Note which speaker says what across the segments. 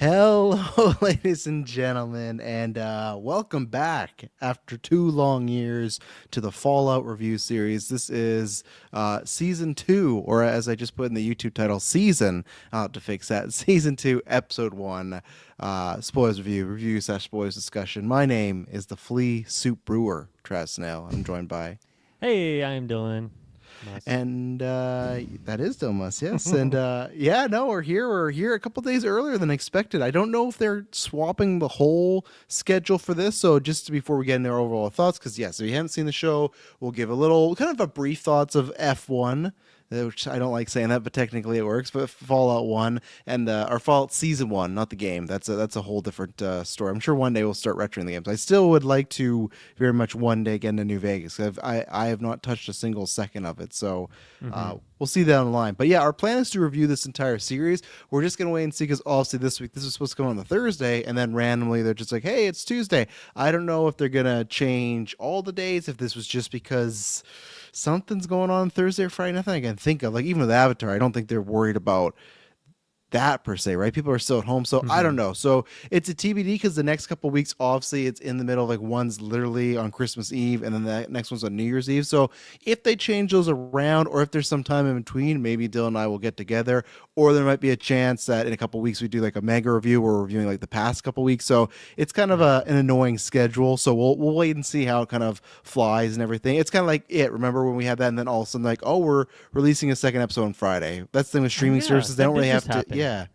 Speaker 1: Hello, ladies and gentlemen, and welcome back after 2 long years to the Fallout review series. This is season 2, or as I just put in the YouTube title, season. I'll have to fix that. Season 2, episode 1, spoilers review slash spoilers discussion. My name is the Flea Soup Brewer, Travis Snell. I'm joined by.
Speaker 2: Hey, I'm Dylan. Must.
Speaker 1: And that is Domas, yes. And yeah, no, we're here. We're here a couple days earlier than expected. I don't know if they're swapping the whole schedule for this. So just before we get into our overall thoughts, because yes, if you haven't seen the show, we'll give a little kind of a brief thoughts of F1. Which I don't like saying that, but technically it works. But Fallout 1 and or Fallout Season 1, not the game. That's a whole different story. I'm sure one day we'll start retroing the games. I still would like to very much one day get into New Vegas. I have not touched a single second of it, so we'll see that online. But yeah, our plan is to review this entire series. We're just gonna wait and see because obviously this week this is supposed to come on the Thursday, and then randomly they're just like, hey, it's Tuesday. I don't know if they're gonna change all the days. If this was just because something's going on Thursday or Friday, nothing I can think of. Like even with Avatar, I don't think they're worried about that per se, right? People are still at home, so I don't know. So it's a TBD because the next couple of weeks, obviously, it's in the middle. Like one's literally on Christmas Eve, and then the next one's on New Year's Eve. So if they change those around, or if there's some time in between, maybe Dylan and I will get together, or there might be a chance that in a couple of weeks we do like a mega review. Where we're reviewing like the past couple of weeks, so it's kind of an annoying schedule. So we'll wait and see how it kind of flies and everything. It's kind of like it. Remember when we had that, and then all of a sudden like, oh, we're releasing a second episode on Friday. That's the thing with streaming services; they don't really have to. Yeah.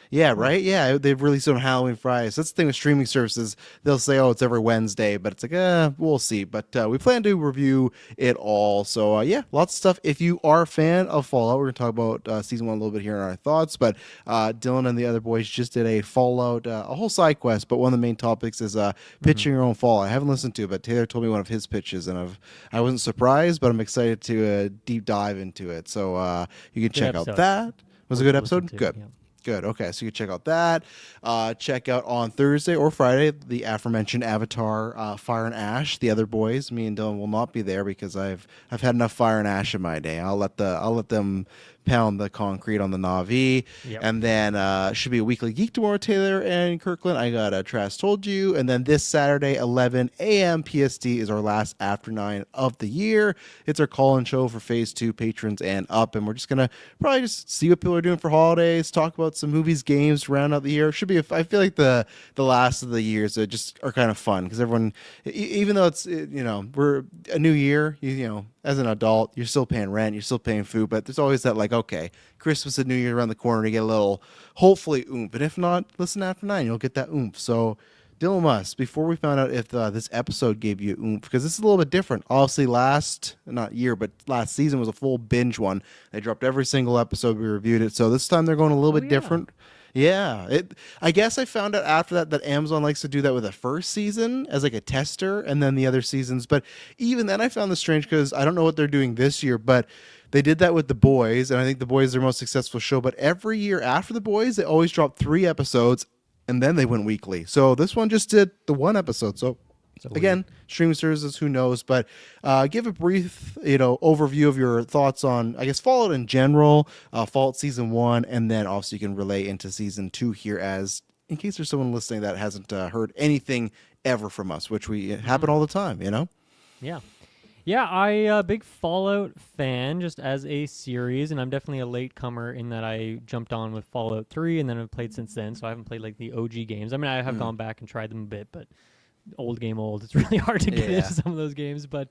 Speaker 1: Yeah, right. Yeah, they've released it on Halloween Friday. So that's the thing with streaming services. They'll say, "Oh, it's every Wednesday," but it's like, we'll see. But we plan to review it all. So yeah, lots of stuff. If you are a fan of Fallout, we're gonna talk about season 1 a little bit here in our thoughts. But Dylan and the other boys just did a Fallout, a whole side quest. But one of the main topics is pitching your own Fallout. I haven't listened to it, but Taylor told me one of his pitches, and I wasn't surprised, but I'm excited to deep dive into it. So you can check out that. Was it a good episode? Good.
Speaker 2: Yeah.
Speaker 1: Good. Okay, so you can check out that. Check out on Thursday or Friday the aforementioned Avatar, Fire and Ash. The other boys, me and Dylan, will not be there because I've had enough Fire and Ash in my day. I'll let them pound the concrete on the Na'vi.
Speaker 2: Yep.
Speaker 1: And then should be a weekly geek tomorrow, Taylor and Kirkland. I got Trash Told You. And then this Saturday, 11 a.m. PST is our last After 9 of the year. It's our call-in show for Phase 2 patrons and up. And we're just going to probably just see what people are doing for holidays, talk about some movies, games to round out the year. Should be, I feel like the last of the years just are kind of fun because everyone, even though it's, we're a new year, you know, as an adult, you're still paying rent, you're still paying food, but there's always that like, okay, Christmas and New Year around the corner to get a little, hopefully, oomph. And if not, listen After 9, you'll get that oomph. So, Dylan Musk, before we found out if this episode gave you oomph, because this is a little bit different. Obviously, last season was a full binge one. They dropped every single episode, we reviewed it. So this time they're going a little bit different. Yeah, I guess I found out after that Amazon likes to do that with the first season as like a tester, and then the other seasons. But even then, I found this strange because I don't know what they're doing this year, but they did that with The Boys, and I think The Boys is their most successful show. But every year after The Boys, they always drop 3 episodes, and then they went weekly. So this one just did the 1 episode. So again, streaming services, who knows? But give a brief, overview of your thoughts on, I guess, Fallout in general, Fallout Season 1, and then also you can relay into Season 2 here as, in case there's someone listening that hasn't heard anything ever from us, which we happen all the time,
Speaker 2: Yeah. Yeah, I big Fallout fan just as a series, and I'm definitely a latecomer in that I jumped on with Fallout 3, and then I've played since then, so I haven't played like the OG games. I mean, I have gone back and tried them a bit, but old game old. It's really hard to get into some of those games. But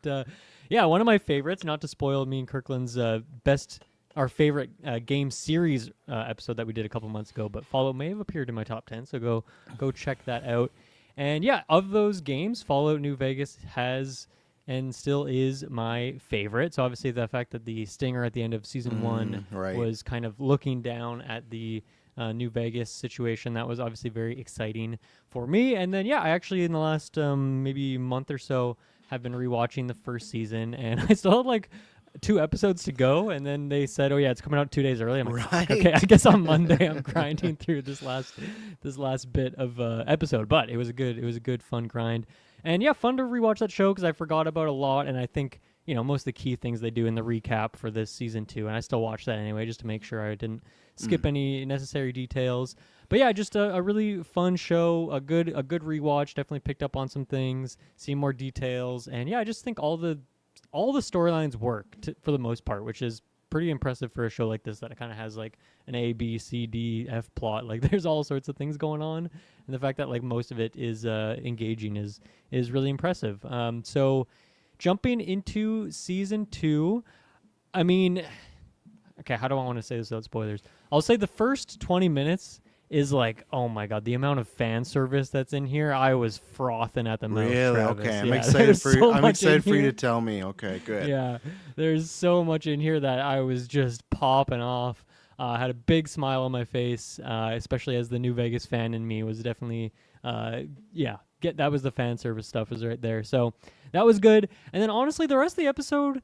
Speaker 2: yeah, one of my favorites, not to spoil me and Kirkland's our favorite game series episode that we did a couple months ago, but Fallout may have appeared in my top 10, so go check that out. And yeah, of those games, Fallout New Vegas has and still is my favorite. So obviously the fact that the stinger at the end of season 1 was kind of looking down at the New Vegas situation, that was obviously very exciting for me. And then yeah, I actually in the last maybe month or so have been rewatching the first season, and I still have like 2 episodes to go, and then they said, oh yeah, it's coming out 2 days early. I'm like, okay, I guess on Monday I'm grinding through this last bit of episode. But it was a good fun grind. And yeah, fun to rewatch that show because I forgot about a lot, and I think most of the key things they do in the recap for this season 2, and I still watch that anyway just to make sure I didn't skip any necessary details. But yeah, just a really fun show, a good rewatch. Definitely picked up on some things, seeing more details, and yeah, I just think all the storylines work for the most part, which is pretty impressive for a show like this that it kind of has like an A, B, C, D, F plot. Like there's all sorts of things going on, and the fact that like most of it is engaging is really impressive. So jumping into season 2, I mean, okay, how do I want to say this without spoilers? I'll say the first 20 minutes is like, oh my god, the amount of fan service that's in here. I was frothing at the mouth.
Speaker 1: Really?
Speaker 2: Travis.
Speaker 1: Okay, I'm
Speaker 2: Yeah,
Speaker 1: excited
Speaker 2: there's
Speaker 1: for you.
Speaker 2: so
Speaker 1: I'm
Speaker 2: much
Speaker 1: excited
Speaker 2: in
Speaker 1: for you
Speaker 2: here.
Speaker 1: to tell me. Okay, good.
Speaker 2: Yeah, there's so much in here that I was just popping off. I had a big smile on my face, especially as the New Vegas fan in me was definitely, that was the fan service stuff was right there. So that was good. And then honestly, the rest of the episode,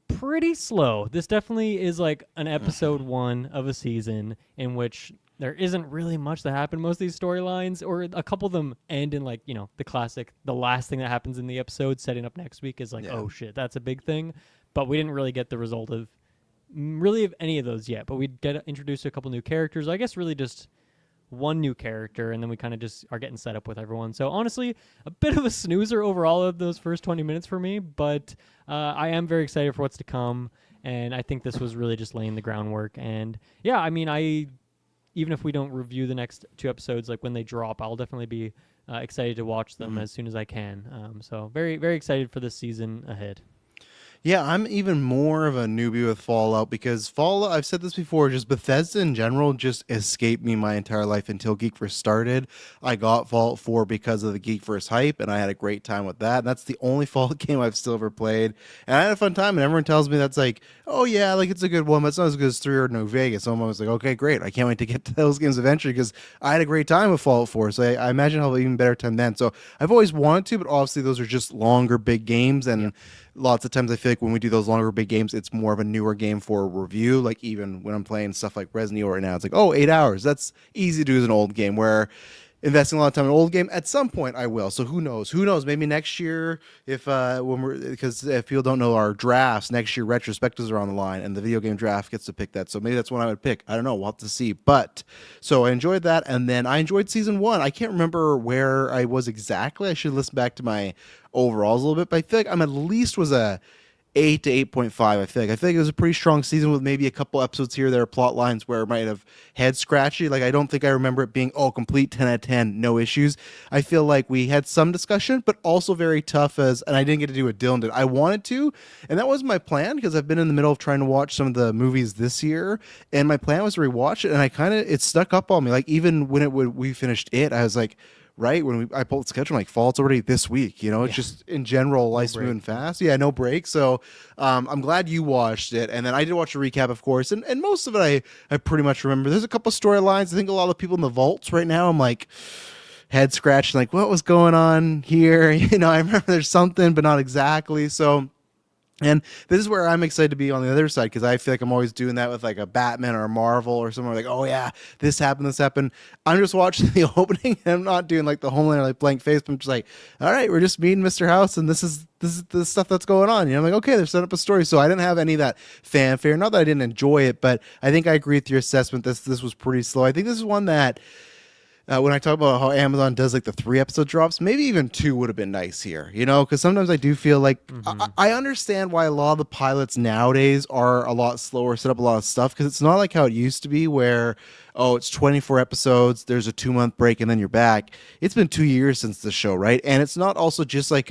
Speaker 2: pretty slow. This definitely is like an episode 1 of a season in which there isn't really much that happened. Most of these storylines, or a couple of them, end in like, the classic, the last thing that happens in the episode setting up next week is like, oh shit, that's a big thing. But we didn't really get the result of any of those yet. But we get introduced to a couple new characters. I guess really just one new character, and then we kind of just are getting set up with everyone. So honestly, a bit of a snoozer overall of those first 20 minutes for me, but I am very excited for what's to come, and I think this was really just laying the groundwork. And yeah, I mean, even if we don't review the next 2 episodes, like when they drop, I'll definitely be excited to watch them as soon as I can. So very, very excited for this season ahead.
Speaker 1: Yeah, I'm even more of a newbie with Fallout because Fallout, I've said this before, just Bethesda in general just escaped me my entire life until Geekverse started. I got Fallout 4 because of the Geekverse hype, and I had a great time with that. And that's the only Fallout game I've still ever played. And I had a fun time, and everyone tells me that's like, oh yeah, like it's a good one, but it's not as good as 3 or New Vegas. So I'm always like, okay, great. I can't wait to get to those games eventually because I had a great time with Fallout 4. So I imagine I'll have an even better time then. So I've always wanted to, but obviously those are just longer, big games, and lots of times I feel like when we do those longer big games, it's more of a newer game for review. Like even when I'm playing stuff like Resident Evil right now, it's like, oh, 8 hours. That's easy to do as an old game, where investing a lot of time in an old game, at some point I will. So who knows? Who knows? Maybe next year, if because if people don't know our drafts, next year retrospectives are on the line and the video game draft gets to pick that. So maybe that's one I would pick. I don't know. We'll have to see. But so I enjoyed that. And then I enjoyed season 1. I can't remember where I was exactly. I should listen back to my overalls a little bit, but I feel like I'm at least was a 8 to 8.5. I feel like it was a pretty strong season with maybe a couple episodes here. There are plot lines where it might have head scratchy. Like I don't think I remember it being complete 10 out of 10, no issues. I feel like we had some discussion, but also very tough and I didn't get to do what Dylan did. I wanted to, and that was my plan because I've been in the middle of trying to watch some of the movies this year, and my plan was to rewatch it, and it stuck up on me. Like even when we finished it, I was like, right when I pulled the schedule, I'm like, Fallout's already this week. It's just in general, life's moving fast. Yeah, no break. So I'm glad you watched it, and then I did watch a recap, of course, and most of it I pretty much remember. There's a couple storylines. I think a lot of the people in the vaults right now, I'm like head scratching, like what was going on here? I remember there's something, but not exactly. So. And this is where I'm excited to be on the other side because I feel like I'm always doing that with like a Batman or a Marvel or somewhere like, oh yeah, this happened. I'm just watching the opening and I'm not doing like the Homelander like blank face. But I'm just like, all right, we're just meeting Mr. House and this is the stuff that's going on. I'm like, okay, they're setting up a story. So I didn't have any of that fanfare. Not that I didn't enjoy it, but I think I agree with your assessment. This was pretty slow. I think this is one that. When I talk about how Amazon does like the 3 episode drops, maybe even 2 would have been nice here, because sometimes I do feel like I understand why a lot of the pilots nowadays are a lot slower, set up a lot of stuff, because it's not like how it used to be where, it's 24 episodes, there's a 2-month break, and then you're back. It's been 2 years since the show, right? And it's not also just like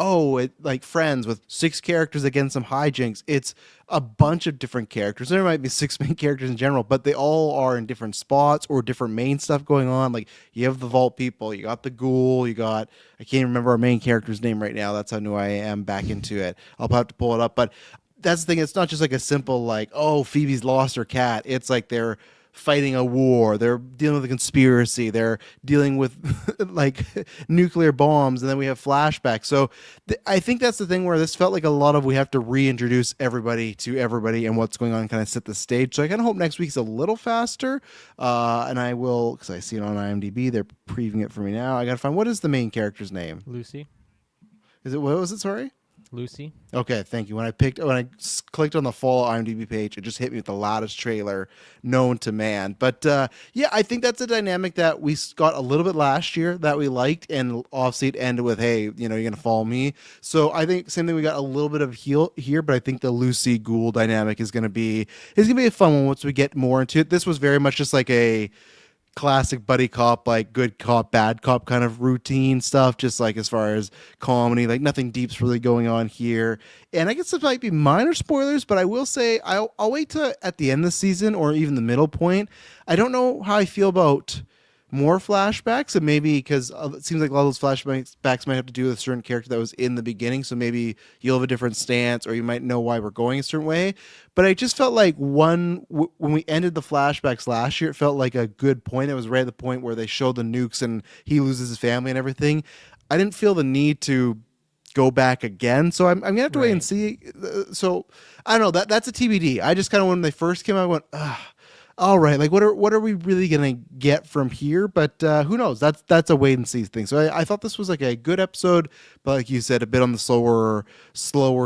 Speaker 1: like Friends with 6 characters against some hijinks. It's a bunch of different characters. There might be 6 main characters in general, but they all are in different spots or different main stuff going on. Like you have the Vault people, you got the Ghoul, I can't remember our main character's name right now. That's how new I am back into it. I'll have to pull it up, but that's the thing. It's not just like a simple like, oh, Phoebe's lost her cat. It's like they're fighting a war, they're dealing with a conspiracy, they're dealing with like nuclear bombs, and then we have flashbacks. So I think that's the thing where this felt like a lot of we have to reintroduce everybody to everybody and what's going on, kind of set the stage. So I kind of hope next week's a little faster, and I will, because I see it on IMDb, they're previewing it for me now. I gotta find, what is the main character's name?
Speaker 2: Lucy.
Speaker 1: What was it, sorry?
Speaker 2: Lucy.
Speaker 1: Okay, thank you. When I clicked on the Fallout IMDb page, it just hit me with the loudest trailer known to man. But yeah, I think that's a dynamic that got a little bit last year that we liked, and obviously it ended with, "Hey, you're gonna follow me." So I think same thing. We got a little bit of heel here, but I think the Lucy Ghoul dynamic is gonna be a fun one once we get more into it. This was very much just like a classic buddy cop, like good cop, bad cop kind of routine stuff, just like as far as comedy, like nothing deep's really going on here. And I guess it might be minor spoilers, but I will say I'll wait to at the end of the season or even the middle point. I don't know how I feel about more flashbacks, and maybe because it seems like a lot of those flashbacks might have to do with a certain character that was in the beginning, so maybe you'll have a different stance or you might know why we're going a certain way. But I just felt like when we ended the flashbacks last year, it felt like a good point. It was right at the point where they showed the nukes and he loses his family and everything. I didn't feel the need to go back again, so I'm gonna have to wait and
Speaker 2: Right.
Speaker 1: see. So I don't know, that's a TBD. I just kind of, when they first came out, I went, all right, like what are we really gonna get from here? But who knows? That's a wait and see thing. So I thought this was like a good episode, but like you said, a bit on the slower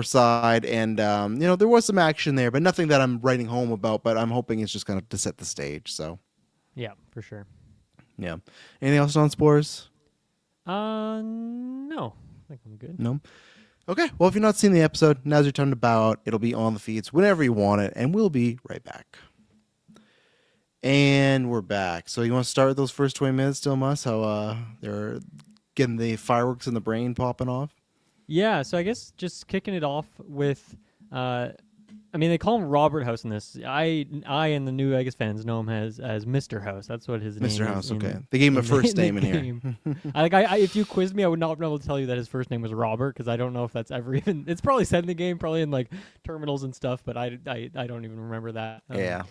Speaker 1: side, and there was some action there, but nothing that I'm writing home about. But I'm hoping it's just kind of to set the stage. So
Speaker 2: Yeah, for sure.
Speaker 1: yeah. Anything else on Spores?
Speaker 2: No, I think I'm good.
Speaker 1: No. Okay. Well, if you're not seeing the episode, now's your time to bow out. It'll be on the feeds whenever you want it, and we'll be right back. And we're back. So you want to start with those first 20 minutes, still, Mus? How they're getting the fireworks in the brain popping off?
Speaker 2: Yeah, so I guess just kicking it off with, I mean, they call him Robert House in this. I and the New Vegas fans know him as Mr. House. That's what his name is.
Speaker 1: Mr. House,
Speaker 2: in-
Speaker 1: okay. They gave him a
Speaker 2: in the-
Speaker 1: first
Speaker 2: in
Speaker 1: name
Speaker 2: the
Speaker 1: in here.
Speaker 2: game. If you quizzed me, I would not be able to tell you that his first name was Robert because I don't know if that's ever even. It's probably said in the game, probably in like terminals and stuff, but I don't even remember that.
Speaker 1: Yeah.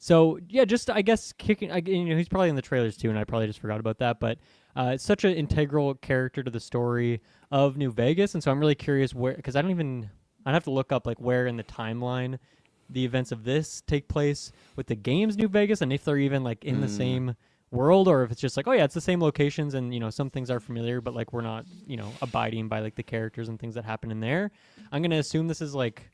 Speaker 2: So yeah, just I guess kicking. He's probably in the trailers too, and I probably just forgot about that. But it's such an integral character to the story of New Vegas, and so I'm really curious where, because I'd have to look up like where in the timeline the events of this take place with the games New Vegas, and if they're even like in the same world, or if it's just like, oh yeah, it's the same locations, and some things are familiar, but like we're not abiding by like the characters and things that happen in there. I'm gonna assume this is like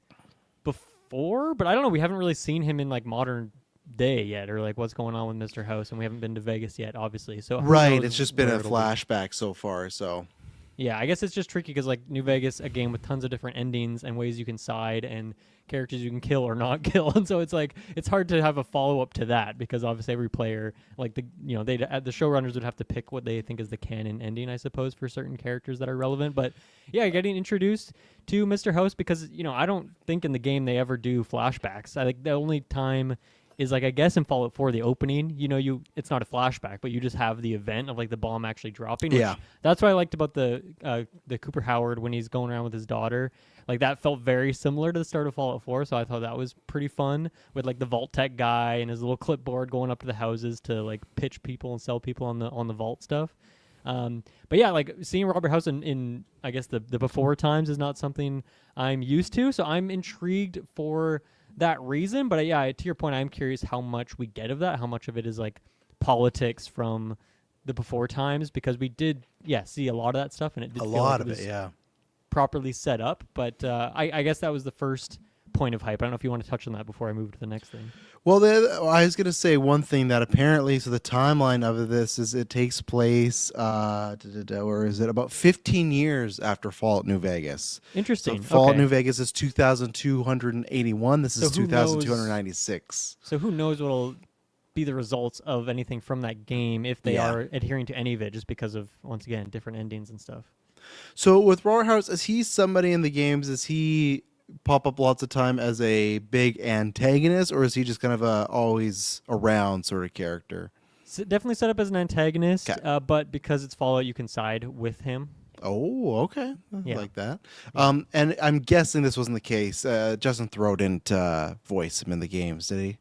Speaker 2: before, but I don't know. We haven't really seen him in like modern day yet, or like what's going on with Mr. House, and we haven't been to Vegas yet, obviously. So who
Speaker 1: Right.
Speaker 2: knows
Speaker 1: It's just been
Speaker 2: where
Speaker 1: a
Speaker 2: it'll be.
Speaker 1: flashback so far. So
Speaker 2: Yeah, I guess it's just tricky because like New Vegas, a game with tons of different endings and ways you can side and characters you can kill or not kill, and so it's like it's hard to have a follow up to that because obviously every player, like the showrunners would have to pick what they think is the canon ending, I suppose, for certain characters that are relevant. But yeah, getting introduced to Mr. House because I don't think in the game they ever do flashbacks. I think the only time is like I guess in Fallout 4 the opening, it's not a flashback, but you just have the event of like the bomb actually dropping. Which,
Speaker 1: Yeah.
Speaker 2: that's what I liked about the Cooper Howard when he's going around with his daughter. Like that felt very similar to the start of Fallout 4, so I thought that was pretty fun with like the Vault Tech guy and his little clipboard going up to the houses to like pitch people and sell people on the vault stuff. But yeah, like seeing Robert House in I guess the before times is not something I'm used to, so I'm intrigued for that reason. But yeah, to your point, I'm curious how much we get of that, how much of it is like politics from the before times, because we did see a lot of that stuff, and it did
Speaker 1: a
Speaker 2: feel
Speaker 1: lot
Speaker 2: like
Speaker 1: of
Speaker 2: was
Speaker 1: it. Yeah.
Speaker 2: properly set up. But I guess that was the first point of hype. I don't know if you want to touch on that before I move to the next thing.
Speaker 1: Well, I was going to say one thing that apparently, so the timeline of this is it takes place, or is it about 15 years after Fallout New Vegas?
Speaker 2: Interesting.
Speaker 1: So Fallout
Speaker 2: Okay.
Speaker 1: New Vegas is 2,281. This is
Speaker 2: So who knows-
Speaker 1: 2,296.
Speaker 2: So who knows what'll be the results of anything from that game if they
Speaker 1: Yeah.
Speaker 2: are adhering to any of it, just because of, once again, different endings and stuff.
Speaker 1: So with Robert House, is he somebody in the games? Is he pop up lots of time as a big antagonist, or is he just kind of a always around sort of character?
Speaker 2: Definitely set up as an antagonist,
Speaker 1: 'Kay.
Speaker 2: but because it's Fallout, you can side with him.
Speaker 1: Oh, okay. I
Speaker 2: Yeah.
Speaker 1: like that. And I'm guessing this wasn't the case. Justin Theroux didn't voice him in the games, did he?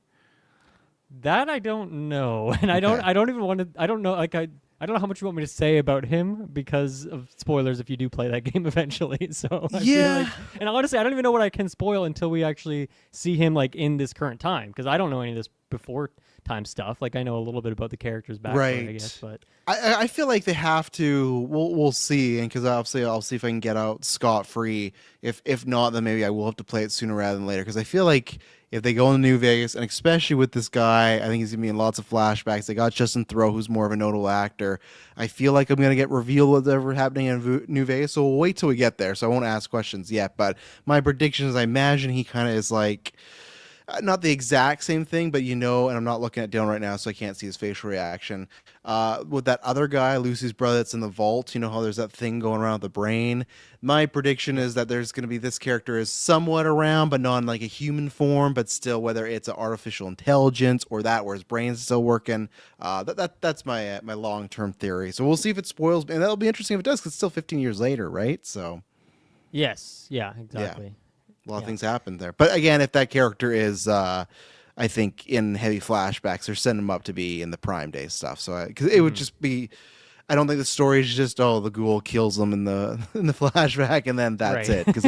Speaker 2: That I don't know, and I don't.
Speaker 1: Okay.
Speaker 2: I don't even want to. I don't know. Like I don't know how much you want me to say about him because of spoilers if you do play that game eventually. So I feel like, and honestly, I don't even know what I can spoil until we actually see him like in this current time because I don't know any of this before time stuff. Like I know a little bit about the character's backstory, I guess, but
Speaker 1: I feel like they have to. We'll see, and because obviously I'll see if I can get out scot free. If not, then maybe I will have to play it sooner rather than later. Because I feel like if they go into New Vegas, and especially with this guy, I think he's gonna be in lots of flashbacks. They got Justin Theroux, who's more of a notable actor. I feel like I'm gonna get revealed whatever happening in New Vegas. So we'll wait till we get there. So I won't ask questions yet. But my prediction is, I imagine he kind of is like. Not the exact same thing, but and I'm not looking at Dylan right now, so I can't see his facial reaction. With that other guy, Lucy's brother, that's in the vault, you know how there's that thing going around with the brain? My prediction is that there's going to be this character is somewhat around, but not in like a human form, but still, whether it's an artificial intelligence or that where his brain's still working. That's my long-term theory. So we'll see if it spoils, and that'll be interesting if it does, because it's still 15 years later, right? So.
Speaker 2: yes, yeah, exactly.
Speaker 1: Yeah. A lot of things happened there. But again, if that character is, I think, in heavy flashbacks, they're setting him up to be in the Prime Day stuff. So, because it would just be, I don't think the story is just, the ghoul kills him in the flashback and then that's
Speaker 2: Right.
Speaker 1: it. Because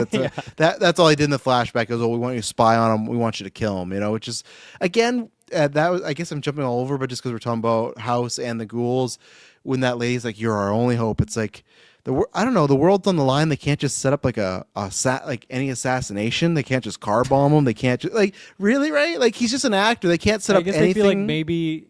Speaker 1: that's all he did in the flashback. Is, we want you to spy on him. We want you to kill him. Which is, again, that was, I guess I'm jumping all over, but just because we're talking about House and the ghouls, when that lady's like, "You're our only hope," it's like. I don't know. The world's on the line. They can't just set up like like any assassination. They can't just car bomb him. They can't just really, right? Like he's just an actor. They can't set
Speaker 2: I
Speaker 1: up
Speaker 2: guess
Speaker 1: anything.
Speaker 2: I feel like maybe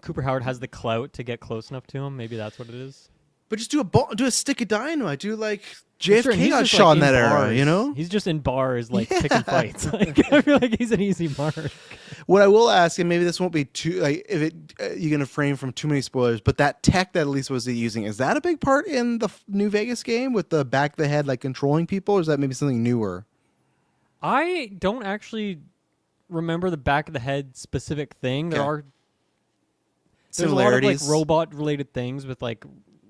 Speaker 2: Cooper Howard has the clout to get close enough to him. Maybe that's what it is.
Speaker 1: But just do a stick of dynamite. Do like
Speaker 2: Sure, and
Speaker 1: JFK
Speaker 2: he's
Speaker 1: got
Speaker 2: just,
Speaker 1: shot
Speaker 2: like,
Speaker 1: in that
Speaker 2: bars.
Speaker 1: era.
Speaker 2: He's just in bars, like
Speaker 1: Yeah.
Speaker 2: picking fights. Like, I feel like he's an easy mark.
Speaker 1: What I will ask, and maybe this won't be too like if it you're gonna frame from too many spoilers, but that tech that at least was using, is that a big part in the New Vegas game with the back of the head like controlling people, or is that maybe something newer?
Speaker 2: I don't actually remember the back of the head specific thing. There's a lot of like
Speaker 1: Similarities.
Speaker 2: robot related things with like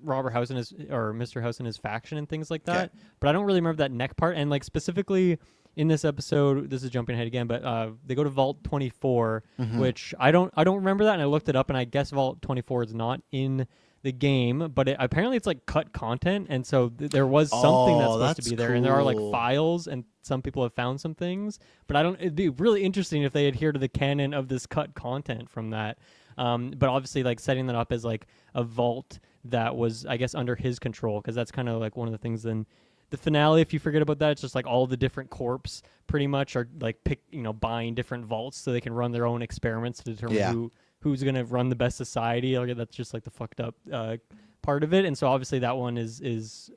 Speaker 2: Robert House and Mr. House and his faction and things like that. But I don't really remember that neck part. And like specifically in this episode, this is jumping ahead again, but they go to Vault 24, which I don't remember that, and I looked it up, and I guess Vault 24 is not in the game, but apparently it's like cut content, and so there was something that's supposed to be there, and there are like
Speaker 1: cool.
Speaker 2: files, and some people have found some things, but it'd be really interesting if they adhere to the canon of this cut content from that. But obviously, like setting that up as like a vault that was, I guess, under his control, because that's kind of like one of the things in the finale. If you forget about that, it's just like all the different corps pretty much are like buying different vaults so they can run their own experiments to determine who's going to run the best society. Like, that's just like the fucked up part of it. And so obviously that one is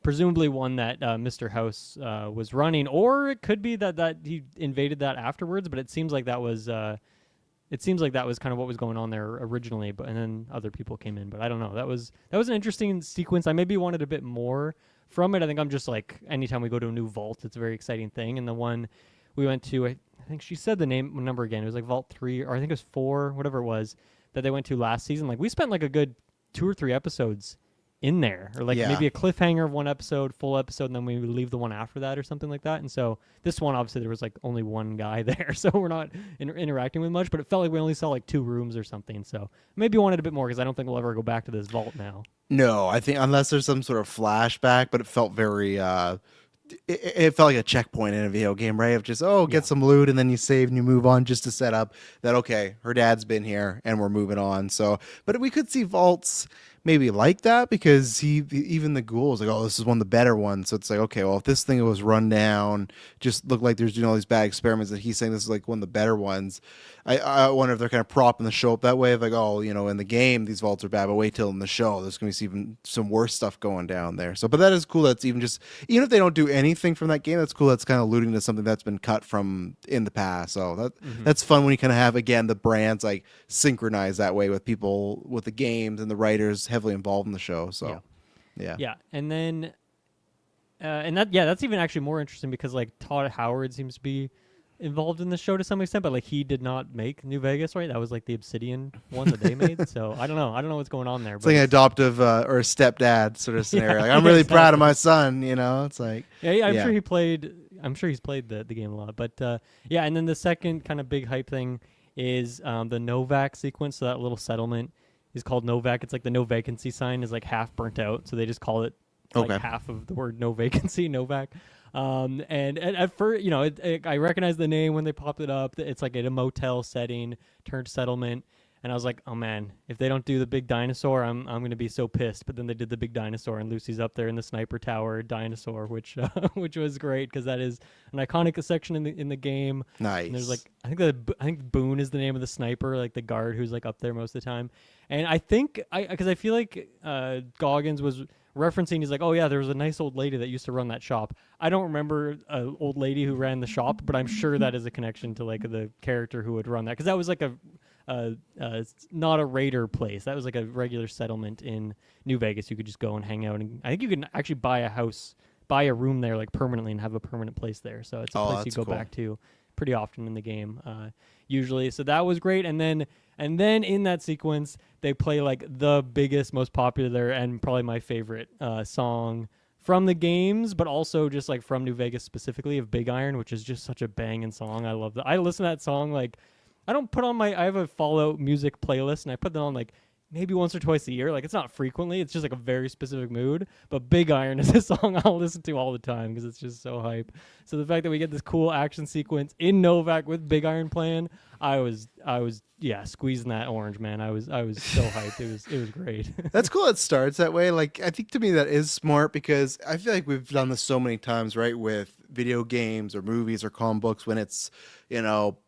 Speaker 2: presumably one that Mr. House was running, or it could be that he invaded that afterwards. But it seems like that was kind of what was going on there originally. And then other people came in. But I don't know. That was an interesting sequence. I maybe wanted a bit more from it. I think I'm just like, anytime we go to a new vault, it's a very exciting thing. And the one we went to, I think she said the number again. It was like Vault 3, or I think it was 4, whatever it was, that they went to last season. Like, we spent like a good 2 or 3 episodes in there, or like maybe a cliffhanger of one episode, full episode, and then we would leave the one after that or something like that. And so this one, obviously, there was like only one guy there, so we're not interacting with much, but it felt like we only saw like 2 rooms or something. So maybe wanted a bit more, because I don't think we'll ever go back to this vault now.
Speaker 1: No, I think unless there's some sort of flashback, but it felt very it felt like a checkpoint in a video game, right? Of just, get some loot and then you save and you move on, just to set up that, okay, her dad's been here and we're moving on. So, but we could see vaults maybe like that, because even the ghoul is like, oh, this is one of the better ones. So it's like, okay, well, if this thing was run down, just looked like there's doing all these bad experiments, that he's saying this is like one of the better ones. I wonder if they're kind of propping the show up that way, of like, oh, in the game these vaults are bad, but wait till in the show there's going to be even some worse stuff going down there. So, but that is cool. That's even if they don't do anything from that game, that's cool. That's kind of alluding to something that's been cut from in the past. So that's fun when you kind of have, again, the brands like synchronized that way with people, with the games and the writers heavily involved in the show. So yeah.
Speaker 2: And then that's even actually more interesting, because like Todd Howard seems to be involved in the show to some extent, but like he did not make New Vegas, right? That was like the Obsidian one that they made. So I don't know what's going on there.
Speaker 1: It's like an adoptive or a stepdad sort of scenario. Like, I'm really proud of my son. It's like
Speaker 2: I'm sure he's played the game a lot. But and then the second kind of big hype thing is the Novak sequence. So that little settlement is called Novak. It's like the no vacancy sign is like half burnt out, so they just call it like
Speaker 1: Okay.
Speaker 2: half of the word no vacancy, Novak. And at first, I recognized the name when they popped it up. It's like in a motel setting turned settlement. And I was like, oh man, if they don't do the big dinosaur, I'm gonna be so pissed. But then they did the big dinosaur, and Lucy's up there in the sniper tower dinosaur, which which was great because that is an iconic section in the game.
Speaker 1: Nice.
Speaker 2: And there's like I think Boone is the name of the sniper, like the guard who's like up there most of the time. And I think because I feel like Goggins was referencing, he's like, oh yeah, there was a nice old lady that used to run that shop. I don't remember an old lady who ran the shop, but I'm sure that is a connection to like the character who would run that because that was like not a raider place. That was like a regular settlement in New Vegas. You could just go and hang out, and I think you can actually buy a room there like permanently and have a permanent place there. So it's a place you
Speaker 1: that's
Speaker 2: go
Speaker 1: cool.
Speaker 2: back to pretty often in the game, usually. So that was great. And then in that sequence, they play like the biggest, most popular, and probably my favorite song from the games, but also just like from New Vegas specifically, of Big Iron, which is just such a banging song. I love that. I listen to that song like I don't put on I have a Fallout music playlist, and I put that on like maybe once or twice a year. Like it's not frequently. It's just like a very specific mood. But Big Iron is a song I'll listen to all the time because it's just so hype. So the fact that we get this cool action sequence in Novak with Big Iron playing, I was squeezing that orange, man. I was so hyped. It was great.
Speaker 1: That's cool. It starts that way. Like, I think to me that is smart because I feel like we've done this so many times, right? With video games or movies or comic books when it's,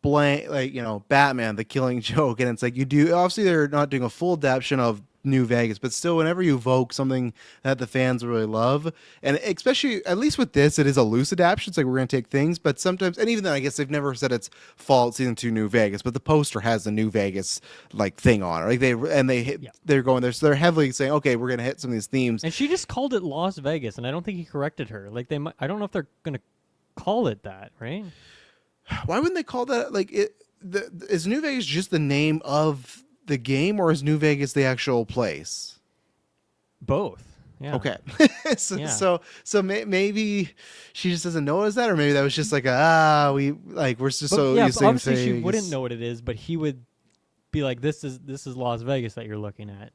Speaker 1: blank, like, Batman, the Killing Joke. And it's like obviously they're not doing a full adaptation of New Vegas, but still, whenever you evoke something that the fans really love, and especially at least with this, it is a loose adaptation. It's like we're gonna take things, but sometimes, and even then, I guess they've never said it's Fallout Season 2 New Vegas, but the poster has the New Vegas like thing on it. Like they're heavily saying, okay, we're gonna hit some of these themes.
Speaker 2: And she just called it Las Vegas, and I don't think he corrected her. Like I don't know if they're gonna call it that, right?
Speaker 1: Why wouldn't they call that like it? Is New Vegas just the name of the game, or is New Vegas the actual place?
Speaker 2: Both. Yeah.
Speaker 1: Okay. so,
Speaker 2: Yeah.
Speaker 1: so maybe she just doesn't notice that, or maybe that was just like we're just so
Speaker 2: yeah,
Speaker 1: used to
Speaker 2: obviously
Speaker 1: saying
Speaker 2: she wouldn't know what it is, but he would be like, "This is Las Vegas that you're looking at."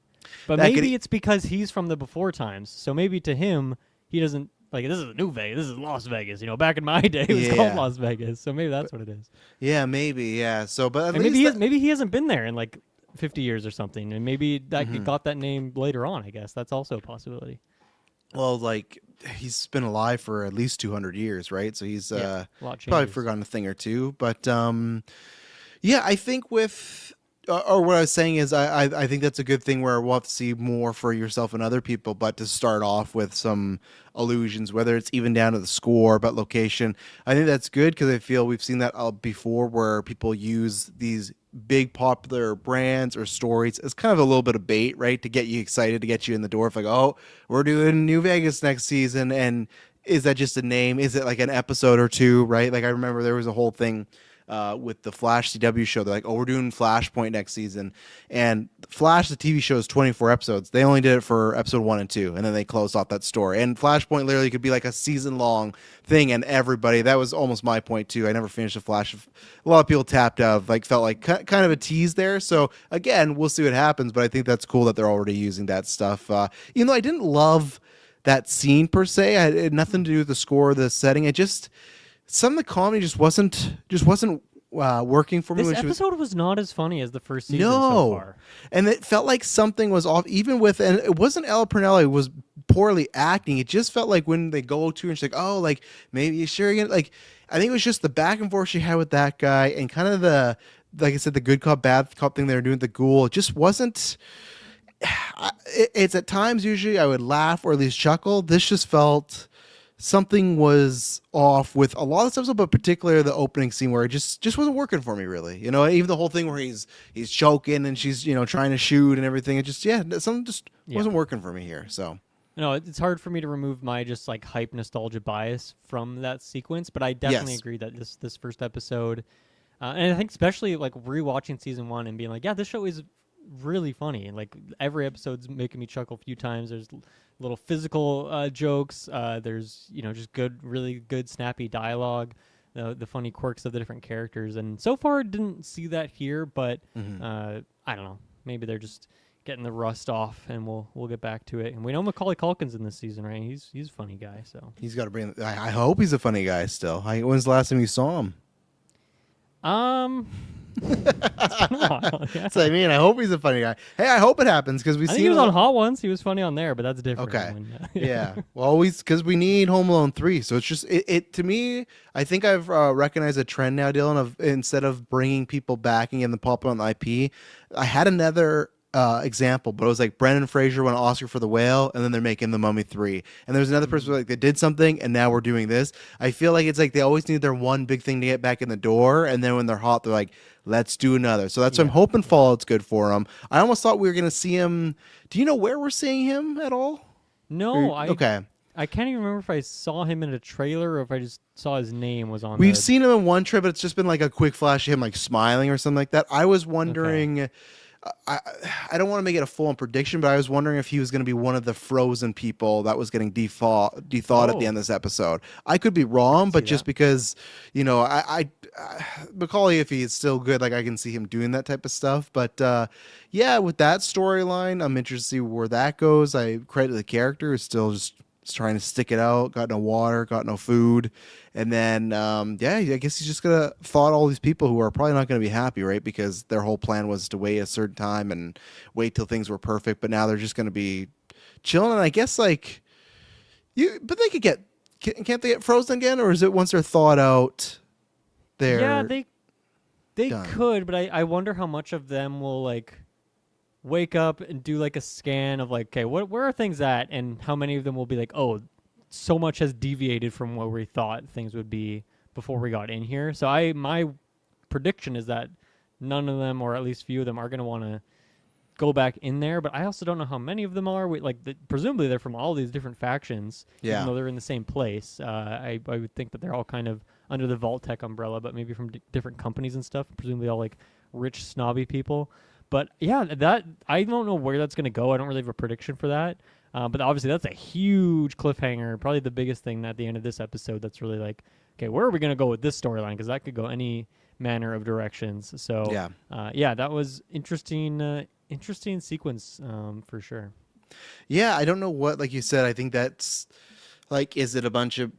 Speaker 2: But
Speaker 1: That
Speaker 2: maybe
Speaker 1: could-
Speaker 2: it's because he's from the before times, so maybe to him he doesn't like this is New Vegas. This is Las Vegas. Back in my day, it was called
Speaker 1: Yeah.
Speaker 2: Las Vegas, so maybe that's what it is.
Speaker 1: Yeah, maybe. Yeah. So, but at
Speaker 2: And
Speaker 1: least
Speaker 2: maybe he hasn't been there in like 50 years or something, and maybe that he got that name later on. I guess that's also a possibility.
Speaker 1: well, like he's been alive for at least 200 years, right? So he's
Speaker 2: Yeah, a lot
Speaker 1: probably
Speaker 2: changes.
Speaker 1: forgotten a thing or two. But yeah, I think with or what I was saying is I think that's a good thing where we'll have to see more for yourself and other people, but to start off with some illusions, whether it's even down to the score, but location, I think that's good because I feel we've seen that before where people use these big popular brands or stories as kind of a little bit of bait, right? To get you excited, to get you in the door. If like, oh, we're doing New Vegas next season. And is that just a name? Is it like an episode or two, right? Like I remember there was a whole thing with the Flash CW show. They're like, oh, we're doing Flashpoint next season. And Flash, the TV show, is 24 episodes. They only did it for episode 1 and 2, and then they closed off that story. And Flashpoint literally could be like a season-long thing, and everybody, that was almost my point too. I never finished the Flash. A lot of people tapped out, like felt like kind of a tease there. So again, we'll see what happens, but I think that's cool that they're already using that stuff. Even though I didn't love that scene per se, it had nothing to do with the score or the setting. It just, some of the comedy just wasn't working for me.
Speaker 2: This
Speaker 1: When
Speaker 2: episode was not as funny as the first season so
Speaker 1: no,
Speaker 2: far.
Speaker 1: and it felt like something was off. Even with, and it wasn't Ella Purnell who was poorly acting. It just felt like when they go to her and she's like, oh, like maybe you're sure again. Like I think it was just the back and forth she had with that guy, and kind of the, like I said, the good cop bad cop thing they were doing with the ghoul. It just wasn't. It's at times usually I would laugh or at least chuckle. This just felt something was off with a lot of stuff, but particularly the opening scene where it just wasn't working for me really. Even the whole thing where he's choking and she's trying to shoot and everything. It just something just wasn't working for me here. So
Speaker 2: No, it's hard for me to remove my just like hype nostalgia bias from that sequence, but I definitely
Speaker 1: Yes.
Speaker 2: agree that this first episode, and I think especially like rewatching season 1 and being like, yeah, this show is really funny, and like every episode's making me chuckle a few times. There's little physical jokes. There's just really good snappy dialogue, the funny quirks of the different characters, and so far didn't see that here, but I don't know. Maybe they're just getting the rust off, and we'll get back to it. And we know Macaulay Culkin's in this season, right? He's a funny guy. So
Speaker 1: He's got to bring. I hope he's a funny guy still. When's the last time you saw him?
Speaker 2: It's been a while, yeah.
Speaker 1: So I mean, I hope he's a funny guy. Hey, I hope it happens because we
Speaker 2: I
Speaker 1: see
Speaker 2: think he was on Hot Ones. He was funny on there, but that's different.
Speaker 1: Okay.
Speaker 2: Yeah.
Speaker 1: Yeah. Well, because we need Home Alone 3. So it's just, it to me, I think I've recognized a trend now, Dylan, of instead of bringing people back and getting them popular on the IP, I had another example, but it was like Brendan Fraser won an Oscar for The Whale, and then they're making The Mummy 3. And there's another person like they did something, and now we're doing this. I feel like it's like they always need their one big thing to get back in the door, and then when they're hot, they're like, let's do another. So that's what I'm hoping Fallout's good for him. I almost thought we were going to see him. Do you know where we're seeing him at all?
Speaker 2: No,
Speaker 1: Okay.
Speaker 2: I can't even remember if I saw him in a trailer or if I just saw his name was on.
Speaker 1: We've seen him in one trip, but it's just been like a quick flash of him like smiling or something like that. I was wondering. I don't want to make it a full-on prediction, but I was wondering if he was going to be one of the frozen people that was getting thawed at the end of this episode. I could be wrong, but just because, you know, Macaulay, if he is still good, like I can see him doing that type of stuff. But yeah, with that storyline, I'm interested to see where that goes. I credit the character is still just trying to stick it out, got no water, got no food. And then, yeah, I guess he's just going to thaw all these people who are probably not going to be happy, right? Because their whole plan was to wait a certain time and wait till things were perfect. But now they're just going to be chilling. And I guess, like, but they could can't they get frozen again? Or is it once they're thawed out,
Speaker 2: Yeah, they
Speaker 1: done?
Speaker 2: could, but I wonder how much of them will, like, wake up and do, like, a scan of, like, okay, where are things at? And how many of them will be like, oh, so much has deviated from what we thought things would be before we got in here. So my prediction is that none of them, or at least few of them, are going to want to go back in there. But I also don't know how many of them are. Presumably they're from all these different factions, even though they're in the same place. I would think that they're all kind of under the Vault-Tec umbrella, but maybe from different companies and stuff. Presumably all like rich, snobby people. But yeah, that I don't know where that's going to go. I don't really have a prediction for that. But obviously that's a huge cliffhanger, probably the biggest thing at the end of this episode that's really like, okay, where are we going to go with this storyline? Because that could go any manner of directions. So yeah, that was interesting sequence for sure.
Speaker 1: Yeah, I don't know what, like you said, I think that's like, is it a bunch of,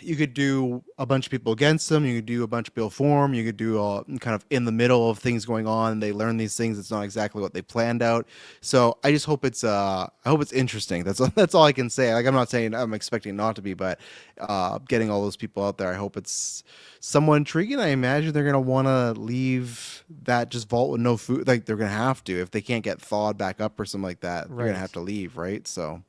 Speaker 1: you could do a bunch of people against them, you could do a bunch of people for them, you could do kind of in the middle of things going on, they learn these things, it's not exactly what they planned out. So I just hope it's interesting. That's all I can say. Like, I'm not saying I'm expecting it not to be, but getting all those people out there, I hope it's somewhat intriguing. I imagine they're gonna want to leave that just vault with no food. Like, they're gonna have to, if they can't get thawed back up or something like that, they're gonna have to leave, right? So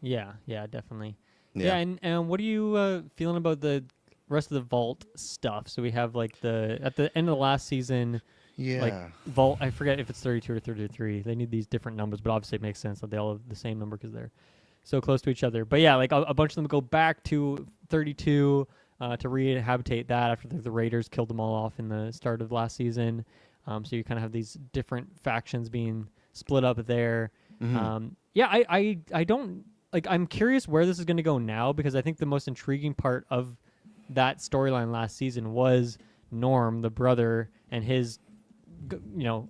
Speaker 2: yeah, definitely. Yeah, and what are you feeling about the rest of the Vault stuff? So we have like at the end of the last season, like Vault, I forget if it's 32 or 33. They need these different numbers, but obviously it makes sense that they all have the same number because they're so close to each other. But yeah, like a bunch of them go back to 32 to rehabilitate that after the Raiders killed them all off in the start of last season. So you kind of have these different factions being split up there. Mm-hmm. Yeah, I don't... Like, I'm curious where this is going to go now, because I think the most intriguing part of that storyline last season was Norm, the brother, and his,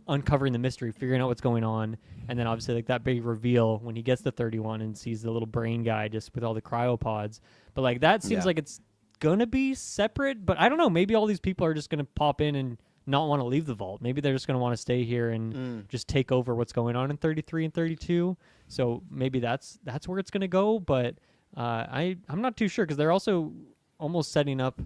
Speaker 2: uncovering the mystery, figuring out what's going on, and then obviously like that big reveal when he gets to 31 and sees the little brain guy just with all the cryopods. But like that seems like it's going to be separate, but I don't know. Maybe all these people are just going to pop in and not want to leave the vault. Maybe they're just going to want to stay here and just take over what's going on in 33 and 32. So maybe that's where it's going to go. But I'm not too sure, because they're also almost setting up.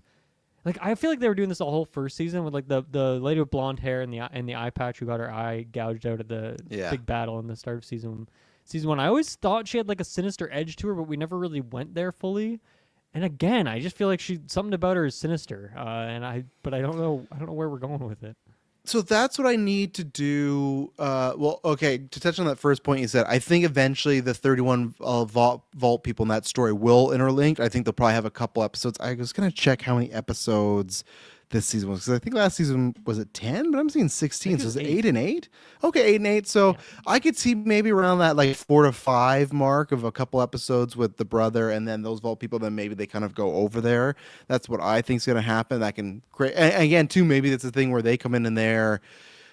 Speaker 2: Like, I feel like they were doing this the whole first season with like the lady with blonde hair and the eye patch who got her eye gouged out at the big battle in the start of season one. I always thought she had like a sinister edge to her, but we never really went there fully. And again, I just feel like something about her is sinister, but I don't know where we're going with it.
Speaker 1: So that's what I need to do. Well, okay, to touch on that first point you said, I think eventually the 31 vault people in that story will interlink. I think they'll probably have a couple episodes. I was going to check how many episodes this season was, because I think last season was it 10, but I'm seeing 16. So is it 8 and 8? Okay, 8 and 8. So I could see maybe around that like 4 to 5 mark of a couple episodes with the brother, and then those vault people, then maybe they kind of go over there. That's what I think is going to happen. That can create, and again too, maybe that's a thing where they come in and they're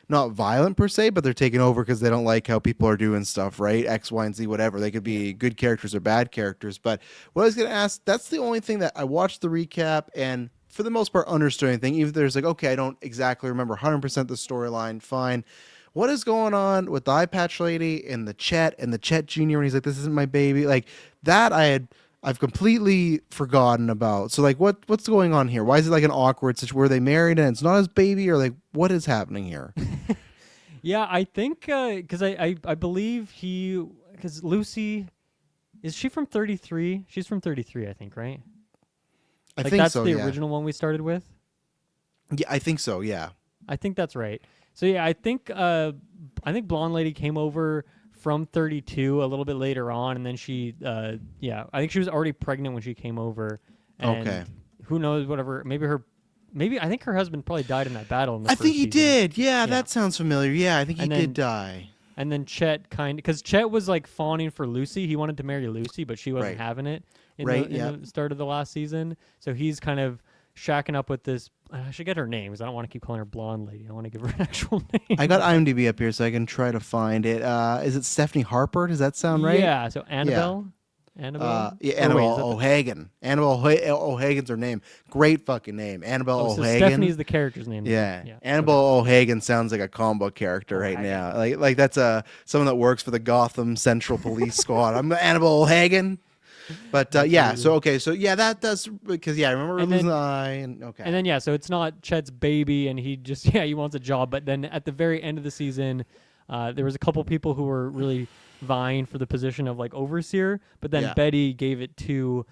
Speaker 1: not violent per se, but they're taking over because they don't like how people are doing stuff, right? X, Y, and Z, whatever. They could be good characters or bad characters. But what I was going to ask, that's the only thing that I watched the recap and for the most part understood anything. Even if there's like, okay, I don't exactly remember 100% the storyline, fine. What is going on with the eye patch lady and the Chet Jr. when he's like, this isn't my baby? Like that I've completely forgotten about. So like what's going on here? Why is it like an awkward situation? Were they married and it's not his baby, or like what is happening here?
Speaker 2: Yeah, I think because I believe because Lucy, is she from 33? She's from 33, I think, right?
Speaker 1: I
Speaker 2: Like
Speaker 1: think
Speaker 2: that's
Speaker 1: so,
Speaker 2: the
Speaker 1: yeah.
Speaker 2: original one we started with.
Speaker 1: Yeah, I think so, yeah.
Speaker 2: I think that's right. So yeah, I think Blonde Lady came over from 32 a little bit later on, and then I think she was already pregnant when she came over. And
Speaker 1: Okay.
Speaker 2: who knows, whatever, maybe I think her husband probably died in that battle in the
Speaker 1: I
Speaker 2: first
Speaker 1: think he
Speaker 2: season.
Speaker 1: did. Yeah,
Speaker 2: Yeah.
Speaker 1: that sounds familiar. Yeah, I think he
Speaker 2: And
Speaker 1: did
Speaker 2: then-
Speaker 1: die.
Speaker 2: And then Chet because Chet was like fawning for Lucy. He wanted to marry Lucy, but she wasn't
Speaker 1: Right.
Speaker 2: having it
Speaker 1: Right,
Speaker 2: in the start of the last season. So he's kind of shacking up with this. I should get her name because I don't want to keep calling her Blonde Lady. I want to give her an actual name.
Speaker 1: I got IMDb up here so I can try to find it. Is it Stephanie Harper? Does that sound right?
Speaker 2: Yeah. So Annabelle. Annabelle.
Speaker 1: Yeah,
Speaker 2: Or wait,
Speaker 1: Annabelle
Speaker 2: is that the-
Speaker 1: O'Hagan. Annabelle O'Hagan's her name. Great fucking name. Annabelle
Speaker 2: Oh, so
Speaker 1: O'Hagan.
Speaker 2: Stephanie's the character's name.
Speaker 1: Yeah.
Speaker 2: Yeah.
Speaker 1: Annabelle O'Hagan sounds like a combo character right
Speaker 2: O'Hagan.
Speaker 1: now. Like that's someone that works for the Gotham Central Police Squad. I'm Annabelle O'Hagan. But yeah, so yeah, that does because I remember
Speaker 2: And
Speaker 1: losing
Speaker 2: then-
Speaker 1: the eye and okay.
Speaker 2: And then so it's not Chet's baby, and he just he wants a job. But then at the very end of the season, there was a couple people who were really vying for the position of like overseer, but then
Speaker 1: Yeah.
Speaker 2: Betty gave it to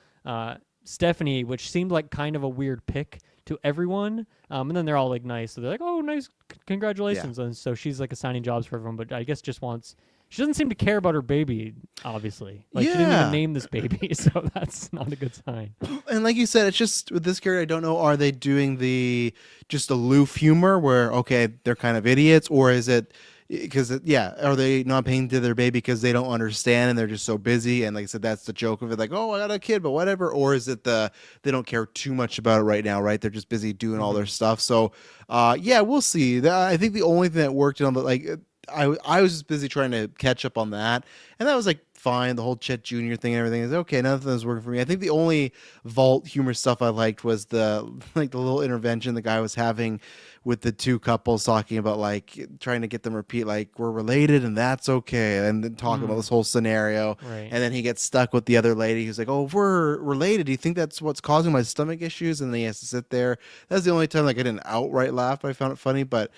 Speaker 2: Stephanie, which seemed like kind of a weird pick to everyone. And then they're all like nice, so they're like, "Oh, nice, congratulations!" And so she's like assigning jobs for everyone, but I guess just wants. She doesn't seem to care about her baby, obviously. Like she didn't
Speaker 1: Yeah.
Speaker 2: even name this baby, so that's not a good sign.
Speaker 1: And like you said, it's just with this character, I don't know, are they doing the just aloof humor where, okay, they're kind of idiots, or is it because, are they not paying to their baby because they don't understand and they're just so busy? And like I said, that's the joke of it, like, oh, I got a kid, but whatever. Or is it they don't care too much about it right now, right? They're just busy doing all their stuff. So, we'll see. I think the only thing that worked on the, like, I was just busy trying to catch up on that, and that was like fine. The whole Chet Jr. thing and everything is okay. Nothing was working for me. I think the only vault humor stuff I liked was the little intervention the guy was having with the two couples talking about like trying to get them repeat like we're related and that's okay, and then talking about this whole scenario.
Speaker 2: Right.
Speaker 1: And then he gets stuck with the other lady who's like, oh, if we're related, do you think that's what's causing my stomach issues? And then he has to sit there. That's the only time like I didn't outright laugh, but I found it funny. But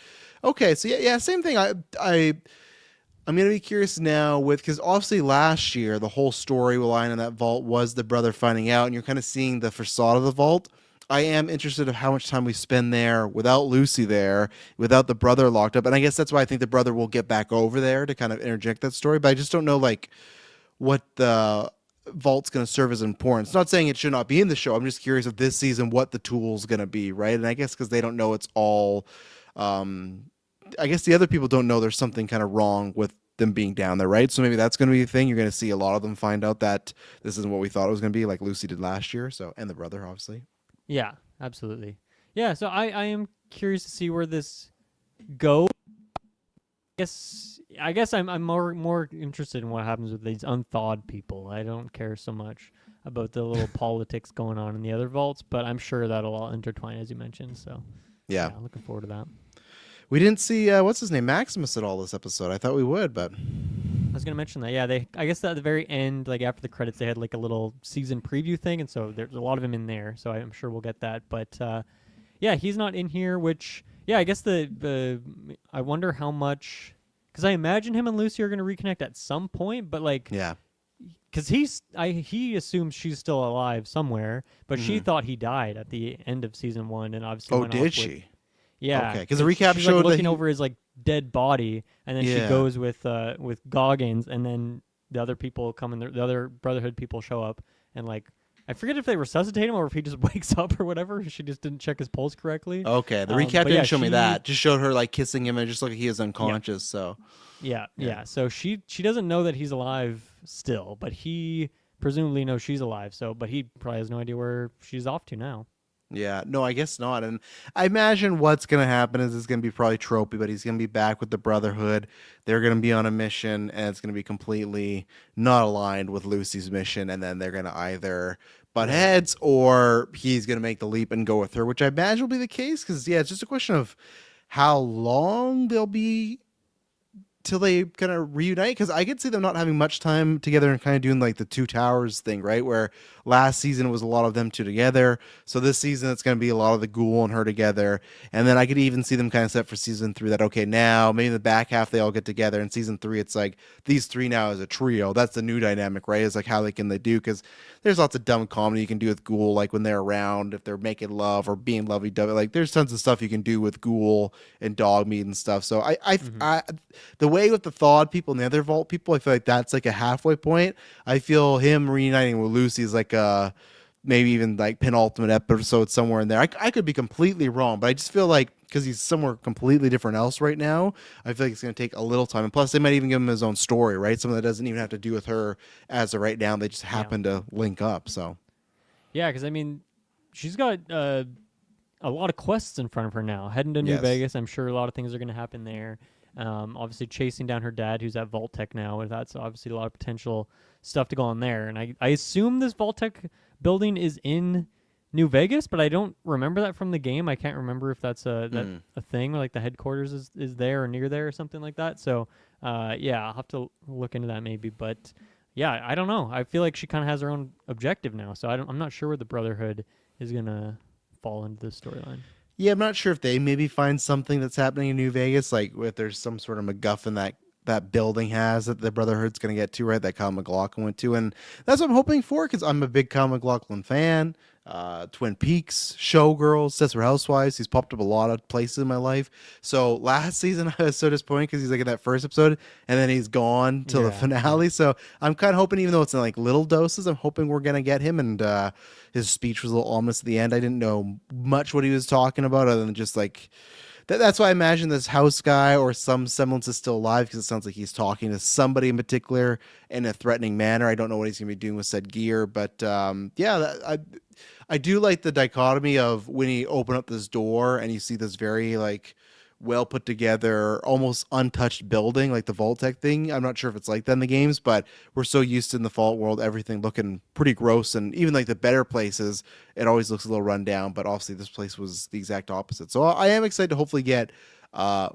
Speaker 1: okay, so yeah, same thing. I'm gonna be curious now because obviously last year the whole storyline in that vault was the brother finding out, and you're kind of seeing the facade of the vault. I am interested of how much time we spend there without Lucy there, without the brother locked up, and I guess that's why I think the brother will get back over there to kind of interject that story. But I just don't know like what the vault's going to serve as importance. Not saying it should not be in the show. I'm just curious of this season what the tool's going to be, right? And I guess because they don't know it's all. I guess the other people don't know there's something kind of wrong with them being down there, right? So maybe that's going to be a thing. You're going to see a lot of them find out that this isn't what we thought it was going to be, like Lucy did last year. So, and the brother, obviously.
Speaker 2: Yeah, absolutely. Yeah, so I am curious to see where this goes. I guess I'm more interested in what happens with these unthawed people. I don't care so much about the little politics going on in the other vaults, but I'm sure that'll all intertwine as you mentioned. So
Speaker 1: Yeah.
Speaker 2: looking forward to that.
Speaker 1: We didn't see what's his name, Maximus, at all this episode. I thought we would, but
Speaker 2: I was gonna mention that. Yeah, I guess at the very end, like after the credits, they had like a little season preview thing, and so there's a lot of him in there. So I'm sure we'll get that. But yeah, he's not in here. Which I guess the I wonder how much, because I imagine him and Lucy are gonna reconnect at some point. But like,
Speaker 1: yeah.
Speaker 2: because he assumes she's still alive somewhere, but she thought he died at the end of season 1, and obviously
Speaker 1: Oh,
Speaker 2: went off
Speaker 1: did
Speaker 2: with-
Speaker 1: she?
Speaker 2: Yeah,
Speaker 1: Okay, 'cause the recap
Speaker 2: she's,
Speaker 1: showed
Speaker 2: like,
Speaker 1: that
Speaker 2: looking
Speaker 1: he-
Speaker 2: over his like dead body, and then she
Speaker 1: Yeah.
Speaker 2: goes with Goggins, and then the other people come in, the other Brotherhood people show up, and like I forget if they resuscitate him or if he just wakes up or whatever. She just didn't check his pulse correctly.
Speaker 1: Okay, the
Speaker 2: but
Speaker 1: recap
Speaker 2: yeah,
Speaker 1: didn't show me
Speaker 2: she-
Speaker 1: that. Just showed her like kissing him and it just looked like he is unconscious. So
Speaker 2: Yeah. So she doesn't know that he's alive still, but he presumably knows she's alive. So, but he probably has no idea where she's off to now.
Speaker 1: Yeah, no, I guess not. And I imagine what's going to happen is it's going to be probably tropey, but he's going to be back with the Brotherhood. They're going to be on a mission, and it's going to be completely not aligned with Lucy's mission. And then they're going to either butt
Speaker 2: Right.
Speaker 1: heads or he's going to make the leap and go with her, which I imagine will be the case. Because, yeah, it's just a question of how long they'll be till they kind of reunite, because I could see them not having much time together and kind of doing like the Two Towers thing, right? Where last season it was a lot of them two together. So this season it's going to be a lot of the Ghoul and her together. And then I could even see them kind of set for season three that, okay, now maybe in the back half they all get together. And season three, it's like these three now as a trio. That's the new dynamic, right? It's like how they do, because there's lots of dumb comedy you can do with Ghoul, like when they're around, if they're making love or being lovey dovey. Like there's tons of stuff you can do with Ghoul and dog meat and stuff. So
Speaker 2: Hmm.
Speaker 1: the way with the Thawed people and the other Vault people, I feel like that's like a halfway point. I feel him reuniting with Lucy is like a maybe even like penultimate episode somewhere in there. I could be completely wrong, but I just feel like because he's somewhere completely different else right now, I feel like it's going to take a little time. And plus, they might even give him his own story, right? Something that doesn't even have to do with her as of right now. They just
Speaker 2: Yeah.
Speaker 1: happen to link up. So
Speaker 2: Yeah, because I mean, she's got a lot of quests in front of her now. Heading to New
Speaker 1: yes,
Speaker 2: Vegas, I'm sure a lot of things are going to happen there. Obviously, chasing down her dad, who's at Vault-Tec now. And that's obviously a lot of potential stuff to go on there. And I assume this Vault-Tec building is in New Vegas, but I don't remember that from the game. I can't remember if that's
Speaker 1: mm.
Speaker 2: a thing, like the headquarters is there or near there or something like that. So, yeah, I'll have to look into that maybe. But yeah, I don't know. I feel like she kind of has her own objective now. So I'm not sure where the Brotherhood is gonna fall into this storyline.
Speaker 1: Yeah, I'm not sure if they maybe find something that's happening in New Vegas, like if there's some sort of MacGuffin that building has that the Brotherhood's going to get to, right? That Kyle MacLachlan went to, and that's what I'm hoping for because I'm a big Kyle MacLachlan fan. Twin Peaks, Showgirls, Desperate Housewives. He's popped up a lot of places in my life. So last season I was so disappointed because he's like in that first episode, and then he's gone till the
Speaker 2: Yeah, yeah,
Speaker 1: finale. So I'm kind of hoping, even though it's in like little doses, I'm hoping we're gonna get him. And his speech was a little ominous at the end. I didn't know much what he was talking about other than just like that's why I imagine this house guy or some semblance is still alive because it sounds like he's talking to somebody in particular in a threatening manner. I don't know what he's going to be doing with said gear, but yeah, I do like the dichotomy of when you open up this door and you see this very like well put together, almost untouched building like the Vault-Tec thing. I'm not sure if it's like that in the games, but we're so used to in the Fallout world everything looking pretty gross, and even like the better places, it always looks a little run down. But obviously, this place was the exact opposite. So I am excited to hopefully get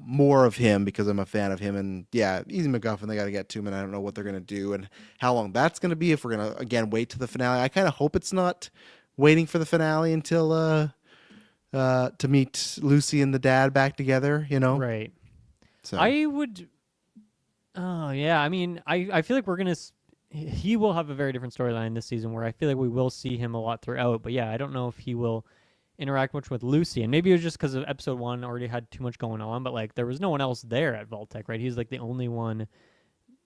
Speaker 1: more of him because I'm a fan of him. And yeah, Easy MacGuffin, they got to get to him, and I don't know what they're gonna do and how long that's gonna be. If we're gonna again wait to the finale, I kind of hope it's not waiting for the finale until to meet Lucy and the dad back together, you know?
Speaker 2: right.
Speaker 1: So,
Speaker 2: I would. Oh yeah, I mean, I feel like we're gonna. He will have a very different storyline this season, where I feel like we will see him a lot throughout. But yeah, I don't know if he will interact much with Lucy, and maybe it was just because of episode one already had too much going on. But like, there was no one else there at Vault-Tec, right? He's like the only one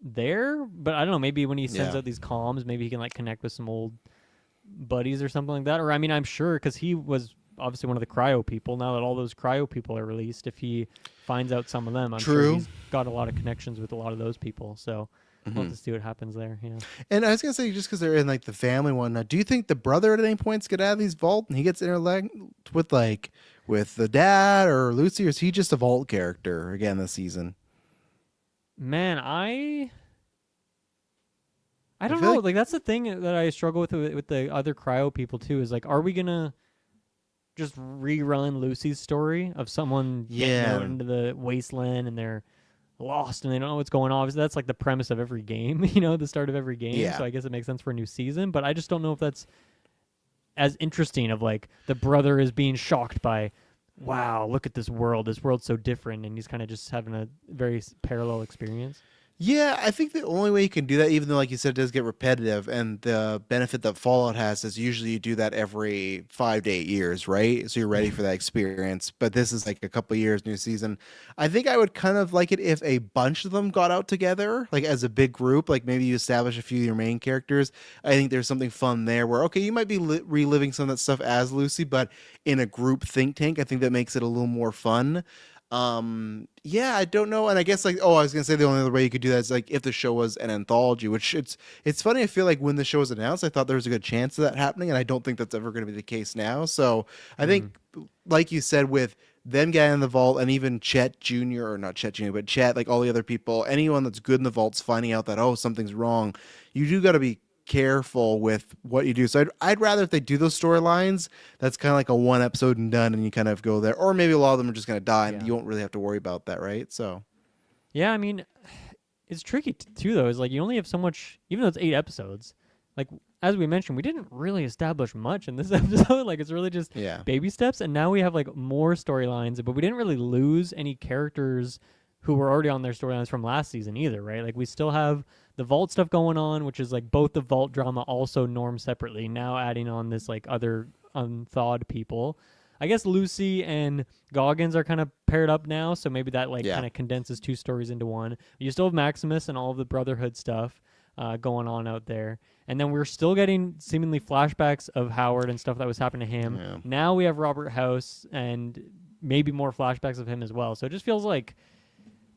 Speaker 2: there. But I don't know. Maybe when he sends
Speaker 1: yeah.
Speaker 2: out these comms, maybe he can like connect with some old buddies or something like that. Or I mean, I'm sure because he was obviously one of the cryo people. Now that all those cryo people are released, if he finds out some of them, I'm sure
Speaker 1: True.
Speaker 2: he's got a lot of connections with a lot of those people. So we'll have
Speaker 1: Hmm.
Speaker 2: to see what happens there. Yeah.
Speaker 1: And I was gonna say, just because they're in like the family one, now, do you think the brother at any points get out of these vault and he gets interlinked with like with the dad or Lucy, or is he just a vault character again this season?
Speaker 2: Man, I
Speaker 1: I
Speaker 2: don't
Speaker 1: feel
Speaker 2: know.
Speaker 1: like
Speaker 2: Like that's the thing that I struggle with the other cryo people too. Is like, are we gonna just rerun Lucy's story of someone getting out
Speaker 1: yeah,
Speaker 2: into the wasteland and they're lost and they don't know what's going on? Obviously, that's like the premise of every game, you know, the start of every game.
Speaker 1: yeah.
Speaker 2: So I guess it makes sense for a new season. But I just don't know if that's as interesting. Of like the brother is being shocked by, wow, look at this world. This world's so different, and he's kind of just having a very parallel experience.
Speaker 1: Yeah, I think the only way you can do that, even though, like you said, it does get repetitive, and the benefit that Fallout has is usually you do that every 5 to 8 years, right? So you're ready
Speaker 2: Mhm.
Speaker 1: for that experience. But this is like a couple of years, new season. I think I would kind of like it if a bunch of them got out together, like as a big group. Like maybe you establish a few of your main characters. I think there's something fun there where, okay, you might be reliving some of that stuff as Lucy, but in a group think tank. I think that makes it a little more fun. Yeah, I don't know. And I guess like, oh, I was gonna say the only other way you could do that is like if the show was an anthology, which it's funny. I feel like when the show was announced, I thought there was a good chance of that happening, and I don't think that's ever going to be the case now. So I
Speaker 2: Mm,
Speaker 1: think, like you said, with them getting in the vault, and even Chet Jr. or not Chet Jr. but Chet, like all the other people, anyone that's good in the vault's finding out that oh something's wrong, you do got to be careful with what you do. So I'd rather if they do those storylines, that's kind of like a one episode and done, and you kind of go there. Or maybe a lot of them are just going to die, and
Speaker 2: yeah.
Speaker 1: you won't really have to worry about that, right? So
Speaker 2: Yeah, I mean, it's tricky too, though. Is like you only have so much, even though it's 8 episodes. Like as we mentioned, we didn't really establish much in this episode. Like it's really just
Speaker 1: yeah,
Speaker 2: baby steps, and now we have like more storylines, but we didn't really lose any characters who were already on their storylines from last season either, right? Like we still have the vault stuff going on, which is like both the vault drama, also Norm separately. Now adding on this like other unthawed people. I guess Lucy and Goggins are kind of paired up now, so maybe that like
Speaker 1: yeah,
Speaker 2: kind of condenses two stories into one. You still have Maximus and all of the Brotherhood stuff going on out there, and then we're still getting seemingly flashbacks of Howard and stuff that was happening to him.
Speaker 1: yeah.
Speaker 2: Now we have Robert House and maybe more flashbacks of him as well. So it just feels like,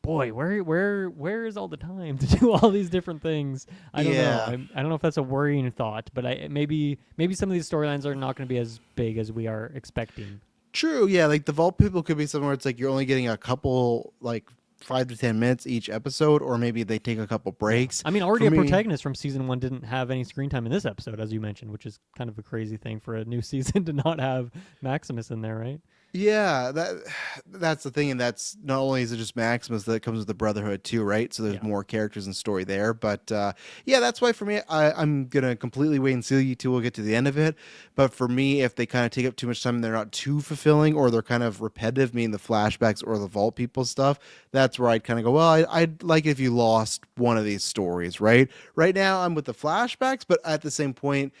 Speaker 2: boy, where is all the time to do all these different things? I don't know.
Speaker 1: Yeah.
Speaker 2: I don't know if that's a worrying thought, but maybe some of these storylines are not going to be as big as we are expecting.
Speaker 1: True. Yeah, like the vault people could be somewhere it's like you're only getting a couple like 5 to 10 minutes each episode, or maybe they take a couple breaks.
Speaker 2: I mean, already
Speaker 1: For
Speaker 2: a
Speaker 1: me,
Speaker 2: protagonist from season 1 didn't have any screen time in this episode, as you mentioned, which is kind of a crazy thing for a new season to not have Maximus in there, right?
Speaker 1: yeah, that's the thing, and that's not only is it just Maximus that comes with the Brotherhood too, right? So there's
Speaker 2: Yeah.
Speaker 1: more characters and story there, but yeah, that's why for me, I'm gonna completely wait and see till we'll get to the end of it. But for me, if they kind of take up too much time, and they're not too fulfilling, or they're kind of repetitive, meaning the flashbacks or the Vault people stuff. That's where I'd kind of go. Well, I'd like it if you lost one of these stories, right? Right now, I'm with the flashbacks, but at the same point.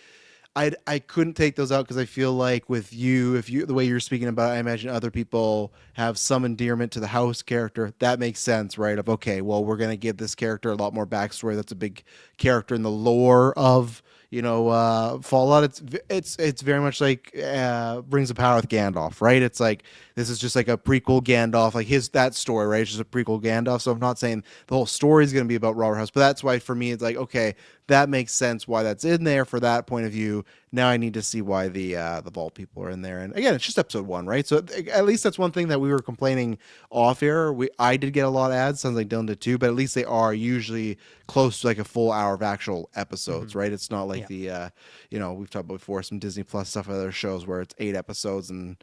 Speaker 1: I couldn't take those out because I feel like with you, if you the way you're speaking about it, I imagine other people have some endearment to the house character. That makes sense, right? Of okay, well, we're gonna give this character a lot more backstory. That's a big character in the lore of Fallout. It's very much like Rings of Power with Gandalf, right? It's like this is just like a prequel Gandalf, like that story, right? It's just a prequel Gandalf. So I'm not saying the whole story is gonna be about Robert House, but that's why for me it's like okay, that makes sense why that's in there for that point of view. Now I need to see why the Vault people are in there. And again, it's just episode 1, right? So at least that's one thing that we were complaining off air. I did get a lot of ads. Sounds like Dylan did too, but at least they are usually close to like a full hour of actual episodes, right? It's not like
Speaker 2: Yeah.
Speaker 1: we've talked about before some Disney Plus stuff, other shows where it's 8 episodes and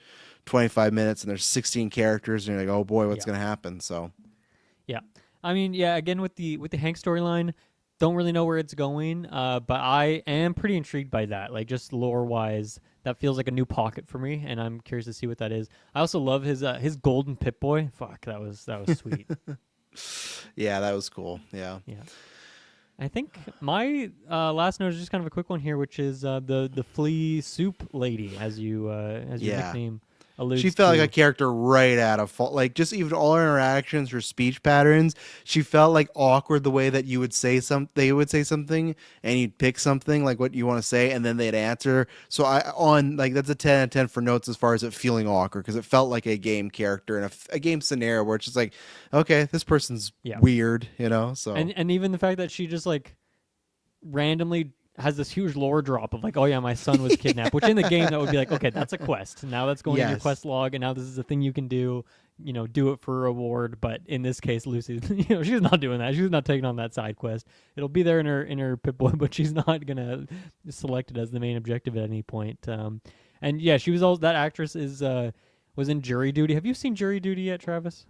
Speaker 1: 25 minutes and there's 16 characters and you're like, oh boy, what's
Speaker 2: Yeah.
Speaker 1: gonna happen? So
Speaker 2: Yeah. I mean, yeah, again with the Hank storyline, don't really know where it's going, but I am pretty intrigued by that. Like just lore wise, that feels like a new pocket for me, and I'm curious to see what that is. I also love his golden Pip Boy. Fuck, that was sweet.
Speaker 1: yeah, that was cool. Yeah.
Speaker 2: Yeah. I think my last note is just kind of a quick one here, which is the flea soup lady, as your
Speaker 1: Yeah.
Speaker 2: nickname alludes
Speaker 1: She felt
Speaker 2: to.
Speaker 1: like a character right out of fault. Like just even all her interactions, her speech patterns, she felt like awkward the way that you would say something. They would say something, and you'd pick something like what you want to say, and then they'd answer. So that's a 10 out of 10 for notes as far as it feeling awkward because it felt like a game character in a game scenario where it's just like, okay, this person's
Speaker 2: Yeah.
Speaker 1: weird, So
Speaker 2: And even the fact that she just like randomly has this huge lore drop of like, oh yeah, my son was kidnapped, which in the game that would be like, okay, that's a quest. Now that's going in your
Speaker 1: Yes.
Speaker 2: quest log, and now this is a thing you can do. Do it for a reward. But in this case, Lucy, she's not doing that. She's not taking on that side quest. It'll be there in her Pip-Boy, but she's not gonna select it as the main objective at any point. And yeah, she was all that actress was in Jury Duty. Have you seen Jury Duty yet, Travis?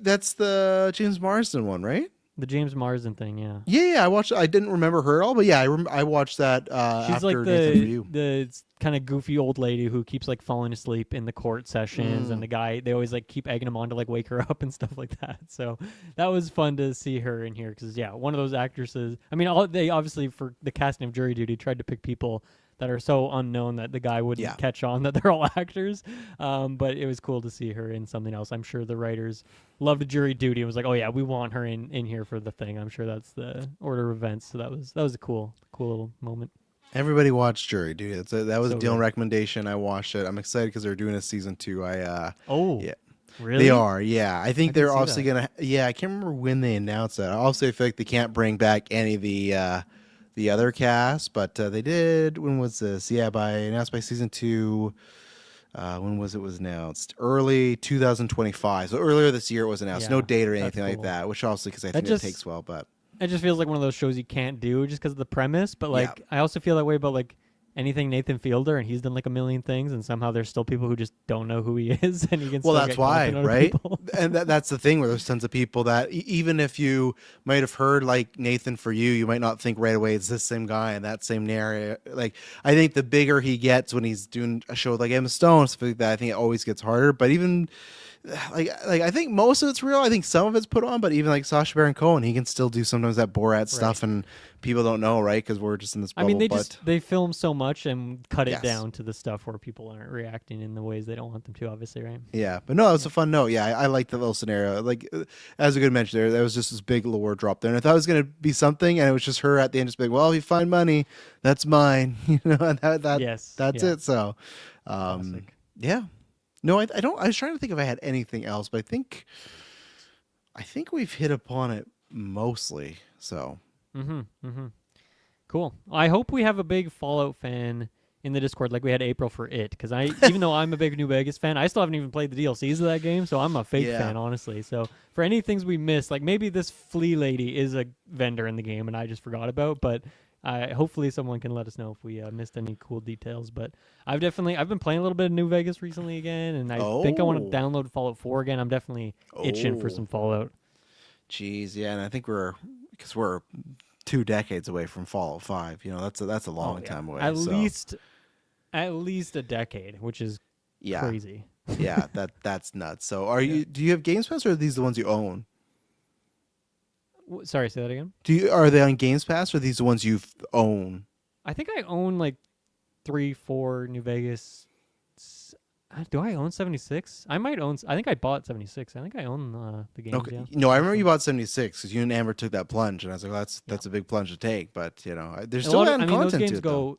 Speaker 1: that's the James Marsden one, right?
Speaker 2: The James Marsden thing, yeah.
Speaker 1: Yeah, I watched. I didn't remember her at all, but yeah, I watched that
Speaker 2: She's
Speaker 1: after
Speaker 2: like
Speaker 1: Nathan For You.
Speaker 2: the kind of goofy old lady who keeps like falling asleep in the court sessions, and the guy they always like keep egging him on to like wake her up and stuff like that. So that was fun to see her in here because yeah, one of those actresses. I mean, they obviously for the casting of Jury Duty tried to pick people that are so unknown that the guy wouldn't
Speaker 1: Yeah.
Speaker 2: catch on that they're all actors. But it was cool to see her in something else. I'm sure the writers loved Jury Duty and was like, oh yeah, we want her in here for the thing. I'm sure that's the order of events. So that was a cool little moment.
Speaker 1: Everybody watched Jury Duty. That was
Speaker 2: So
Speaker 1: a Dylan
Speaker 2: good.
Speaker 1: recommendation. I watched it. I'm excited because they're doing a season 2.
Speaker 2: Oh,
Speaker 1: Yeah.
Speaker 2: Really?
Speaker 1: They are, yeah. I think
Speaker 2: didn't
Speaker 1: they're
Speaker 2: see
Speaker 1: obviously
Speaker 2: that.
Speaker 1: gonna. Yeah, I can't remember when they announced that. Also, I feel like they can't bring back any of the other cast, but they did. When was this? Yeah, by announced by season two. When was it was announced? Early 2025. So earlier this year it was announced. No
Speaker 2: Yeah,
Speaker 1: date or
Speaker 2: that's
Speaker 1: anything like
Speaker 2: cool.
Speaker 1: that. Which obviously because I
Speaker 2: That
Speaker 1: think that
Speaker 2: just
Speaker 1: takes well, but
Speaker 2: it just feels like one of those shows you can't do just because of the premise. But
Speaker 1: yeah.
Speaker 2: like, I also feel that way about like anything Nathan Fielder, and he's done like a million things, and somehow there's still people who just don't know who he is, and he can
Speaker 1: Well,
Speaker 2: still
Speaker 1: that's
Speaker 2: get
Speaker 1: why,
Speaker 2: content out of
Speaker 1: right?
Speaker 2: people.
Speaker 1: And that's the thing where there's tons of people that even if you might have heard like Nathan For You, you might not think right away it's this same guy and that same narrative. Like I think the bigger he gets when he's doing a show like Emma Stone, stuff like that, I think it always gets harder. But even like I think most of it's real. I think some of it's put on, but even like Sacha Baron Cohen, he can still do sometimes that Borat stuff,
Speaker 2: Right.
Speaker 1: and people don't know, right? Because we're just in this
Speaker 2: I
Speaker 1: bubble.
Speaker 2: mean, they
Speaker 1: but
Speaker 2: just they film so much and cut it
Speaker 1: yes.
Speaker 2: down to the stuff where people aren't reacting in the ways they don't want them to. Obviously, right?
Speaker 1: Yeah, but no, it was a fun note. Yeah, I like the little scenario. Like, as a good mention there was just this big lore drop there, and I thought it was gonna be something, and it was just her at the end, just being, "Well, if you find money, that's mine," you know, and
Speaker 2: Yes.
Speaker 1: that's
Speaker 2: Yeah.
Speaker 1: it. So,
Speaker 2: Classic.
Speaker 1: yeah, no, I don't. I was trying to think if I had anything else, but I think we've hit upon it mostly. So,
Speaker 2: Mm-hmm. Mm-hmm. Cool. I hope we have a big Fallout fan in the Discord like we had April for it, because even though I'm a big New Vegas fan, I still haven't even played the DLCs of that game, so I'm a fake
Speaker 1: Yeah.
Speaker 2: fan, honestly. So for any things we missed, like maybe this flea lady is a vendor in the game and I just forgot about, but hopefully someone can let us know if we missed any cool details. But I've been playing a little bit of New Vegas recently again, and I think I want to
Speaker 1: Oh.
Speaker 2: download Fallout 4 again. I'm definitely itching for
Speaker 1: Oh.
Speaker 2: some Fallout.
Speaker 1: geez, yeah, and I think because we're 2 decades away from Fallout 5. You know, that's a long
Speaker 2: Oh, yeah.
Speaker 1: time away.
Speaker 2: At
Speaker 1: so.
Speaker 2: least a decade, which is
Speaker 1: Yeah.
Speaker 2: crazy.
Speaker 1: Yeah, that's nuts. So, do you have Games Pass, or are these the ones you own?
Speaker 2: Sorry, say that again.
Speaker 1: Are they on Games Pass, or are these the ones you own?
Speaker 2: I think I own like 3, 4 New Vegas. Do I own 76? I might own. I think I bought 76. I think I own the games.
Speaker 1: Okay,
Speaker 2: Yeah.
Speaker 1: no, I remember you bought 76 because you and Amber took that plunge, and I was like, well,
Speaker 2: Yeah.
Speaker 1: that's a big plunge to take. But you know, there's
Speaker 2: A
Speaker 1: still
Speaker 2: lot of,
Speaker 1: adding
Speaker 2: those
Speaker 1: content
Speaker 2: games
Speaker 1: to it, though.
Speaker 2: go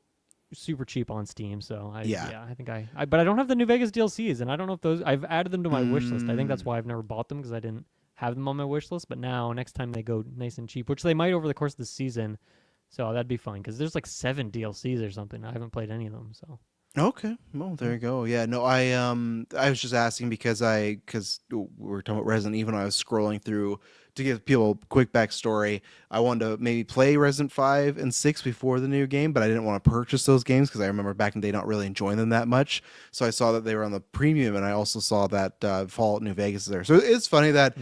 Speaker 2: super cheap on Steam, so
Speaker 1: Yeah.
Speaker 2: I think but I don't have the New Vegas DLCs, and I don't know if those. I've added them to my wish list. I think that's
Speaker 1: Mm.
Speaker 2: why I've never bought them, because I didn't have them on my wish list. But now, next time they go nice and cheap, which they might over the course of the season, so that'd be fun, because there's like 7 DLCs or something. I haven't played any of them, so.
Speaker 1: Okay, well there you go. Yeah, no, I was just asking because we were talking about Resident Evil. And I was scrolling through to give people a quick backstory. I wanted to maybe play Resident 5 and 6 before the new game, but I didn't want to purchase those games because I remember back in the day not really enjoying them that much. So I saw that they were on the premium, and I also saw that Fallout New Vegas is there. So it's funny that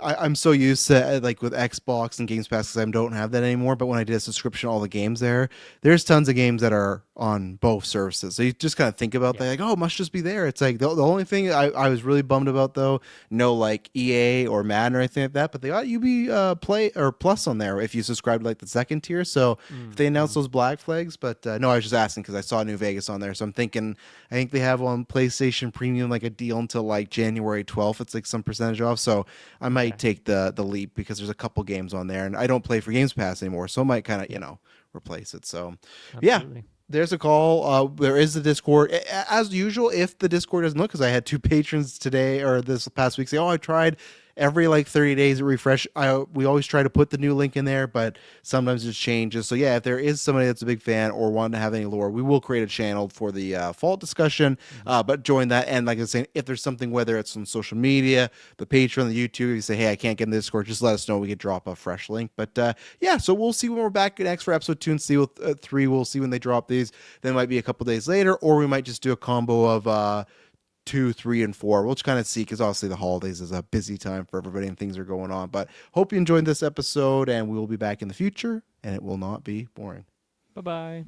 Speaker 1: I'm so used to like with Xbox and Games Pass because I don't have that anymore. But when I did a subscription, all the games there's tons of games that are on both services. So you just kind of think about that, like, oh, it must just be there. It's like the only thing I was really bummed about, though, no like EA or Madden or anything like that, but they got UB Play or Plus on there if you subscribe to like the second tier. So if they announced those black flags, but no, I was just asking because I saw New Vegas on there. So I'm thinking, I think they have on PlayStation Premium like a deal until like January 12th. It's like some percentage off. So I might take the leap because there's a couple games on there, and I don't play for Games Pass anymore, so I might kind of replace it. So yeah.
Speaker 2: Absolutely.
Speaker 1: There's a call. There is the Discord. As usual, if the Discord doesn't look, because I had 2 patrons today or this past week say, oh, I tried every like 30 days to refresh. We always try to put the new link in there, but sometimes it changes. So yeah, if there is somebody that's a big fan or want to have any lore, we will create a channel for the Fault discussion, but join that. And like I was saying, if there's something, whether it's on social media, the Patreon, the YouTube, you say, hey, I can't get in the Discord, just let us know. We could drop a fresh link. But yeah, so we'll see when we're back next for episode 2 and see with 3. We'll see when they drop these. Then it might be a couple days later, or we might just do a combo of 2, 3, and 4. We'll just kind of see, because obviously the holidays is a busy time for everybody and things are going on. But hope you enjoyed this episode, and we will be back in the future, and it will not be boring.
Speaker 2: Bye-bye.